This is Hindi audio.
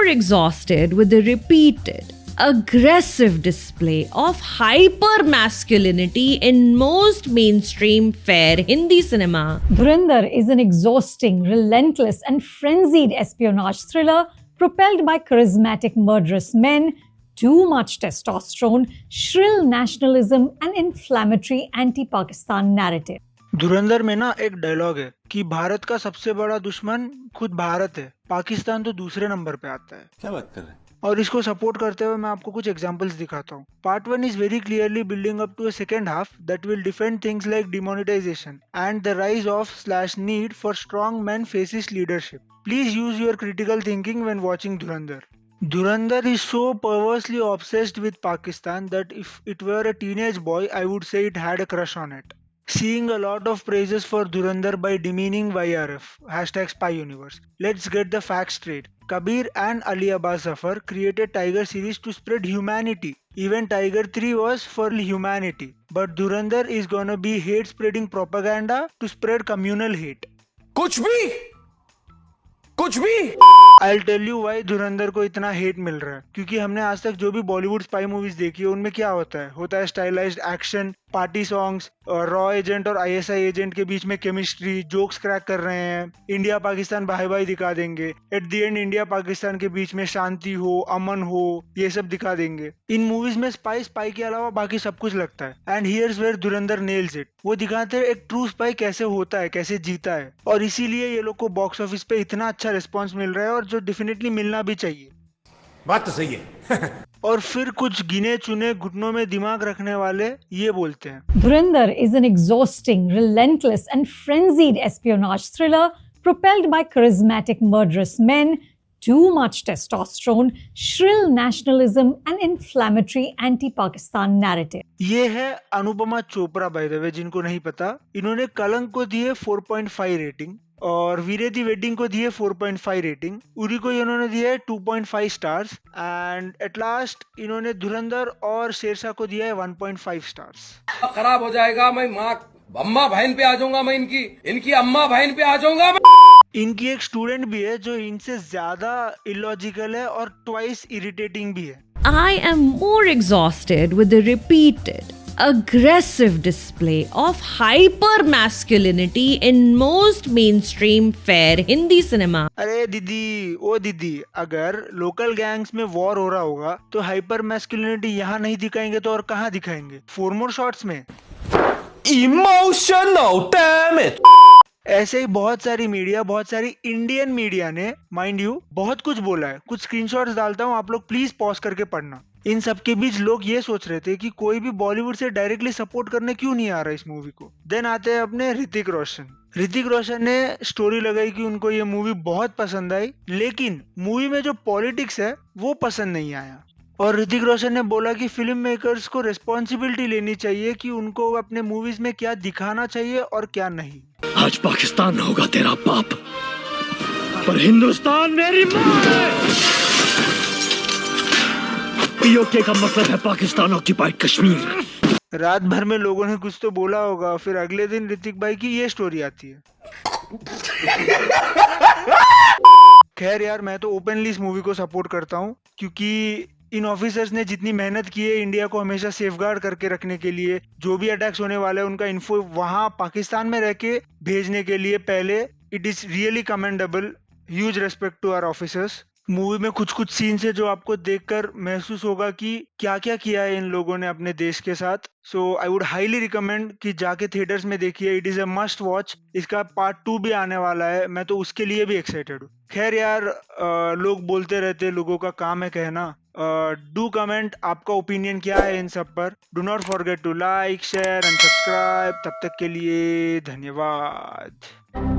exhausted with the repeated, aggressive display of hyper masculinity in most mainstream fair Hindi cinema. Dhurandhar is an exhausting, relentless, and frenzied espionage thriller propelled by charismatic murderous men, too much testosterone, shrill nationalism, and inflammatory anti-Pakistan narrative. धुरंधर में ना एक डायलॉग है कि भारत का सबसे बड़ा दुश्मन खुद भारत है, पाकिस्तान तो दूसरे नंबर पे आता है। क्या बात कर रहे हैं? और इसको सपोर्ट करते हुए मैं आपको कुछ एग्जांपल्स दिखाता हूँ। Part 1 is very clearly building up to a second half that will defend things like demonetisation and the rise of slash need for strong man faces leadership. Please use your critical thinking when watching Dhurandhar. Dhurandhar is so perversely obsessed with Pakistan that if it were a teenage boy, I would say it had a crush on it. Seeing a lot of praises for Dhurandhar by demeaning YRF, hashtag Spy Universe. Let's get the facts straight. Kabir and Ali Abbas Zafar created Tiger series to spread humanity. Even Tiger 3 was for humanity. But Dhurandhar is gonna be hate spreading propaganda to spread communal hate. कुछ भी I'll tell you why धुरंधर को इतना हेट मिल रहा है। क्योंकि हमने आज तक जो भी बॉलीवुड स्पाई मूवीज देखी है उनमें क्या होता है stylised action, party songs, raw agent और आईएसआई एजेंट के बीच में केमिस्ट्री, जोक्स क्रैक कर रहे हैं, इंडिया पाकिस्तान भाई भाई दिखा देंगे, at the end India Pakistan के बीच में शांति हो, अमन हो, ये सब दिखा देंगे। इन मूवीज में स्पाई के अलावा बाकी सब कुछ लगता है। And here's where Dhurandhar nails it. वो दिखाते हैं एक ट्रू स्पाई कैसे होता है, कैसे जीता है, और इसीलिए ये लोग को बॉक्स ऑफिस पे इतना अच्छा रिस्पॉन्स मिल रहा है, और जो डेफिनेटली मिलना भी चाहिए। बात तो सही है। और फिर कुछ गिने चुने घुटनों में दिमाग रखने वाले ये बोलते हैं, Dhurandhar is an exhausting, relentless, and frenzied espionage thriller propelled by charismatic murderous men, too much testosterone, shrill nationalism, and inflammatory anti-Pakistan narrative. ये है Anupama Chopra by the way, जिनको नहीं पता। इन्होंने कलंक को दिए 4.5 रेटिंग, और वीरे दी वेडिंग को दिए 4.5 रेटिंग, उरी को इन्होंने दिया है 2.5 स्टार्स, एंड एट लास्ट इन्होंने धुरंधर और शेरशाह को दिया है 1.5 स्टार्स। खराब हो जाएगा, मैं माँ अम्मा बहन पे आ जाऊंगा, मैं इनकी अम्मा बहन पे आ जाऊंगा। इनकी एक स्टूडेंट भी है जो इनसे ज्यादा इलॉजिकल है और ट्वाइस इरिटेटिंग भी है। I am more exhausted with the repeated, aggressive display of hyper masculinity in most mainstream fair Hindi cinema. अरे दीदी, अगर लोकल गैंग्स में वॉर हो रहा होगा तो हाइपर मैस्कुलिनिटी यहाँ नहीं दिखाएंगे तो और कहाँ दिखाएंगे? 4 मोर शॉट्स में। Emotional damage. ऐसे ही बहुत सारी इंडियन मीडिया ने, माइंड यू, बहुत कुछ बोला है। कुछ स्क्रीनशॉट्स डालता हूँ, आप लोग प्लीज पॉज करके पढ़ना। इन सब के बीच लोग ये सोच रहे थे कि कोई भी बॉलीवुड से डायरेक्टली सपोर्ट करने क्यों नहीं आ रहा इस मूवी को। देन आते हैं अपने ऋतिक रोशन ने स्टोरी लगाई कि उनको ये मूवी बहुत पसंद आई, लेकिन मूवी में जो पॉलिटिक्स है वो पसंद नहीं आया। और ऋतिक रोशन ने बोला कि फिल्म मेकर्स को रिस्पॉन्सिबिलिटी लेनी चाहिए कि उनको अपने मूवीज में क्या दिखाना चाहिए और क्या नहीं। आज पाकिस्तान होगा तेरा बाप, पर हिंदुस्तान मेरी माँ है। पीओके का मतलब है पाकिस्तान ऑक्यूपाइड कश्मीर। रात भर में लोगों ने कुछ तो बोला होगा, फिर अगले दिन ऋतिक भाई की ये स्टोरी आती है। खैर यार, मैं तो ओपनली इस मूवी को सपोर्ट करता हूँ, क्योंकि इन ऑफिसर्स ने जितनी मेहनत की है इंडिया को हमेशा सेफगार्ड करके रखने के लिए, जो भी अटैक्स होने वाले हैं उनका इन्फो वहां पाकिस्तान में रह के भेजने के लिए पहले, it is really commendable. Huge respect to our officers. Movie में कुछ सीन से जो आपको देखकर महसूस होगा कि क्या क्या किया है इन लोगों ने अपने देश के साथ। सो आई वुड हाईली रिकमेंड कि जाके थिएटर्स में देखिए। It is a must watch. इसका पार्ट 2 भी आने वाला है, मैं तो उसके लिए भी एक्साइटेड हूँ। खैर यार, लोग बोलते रहते, लोगों का काम है कहना। डू कमेंट आपका ओपिनियन क्या है इन सब पर। Do not forget to like, share and subscribe. तब तक के लिए धन्यवाद।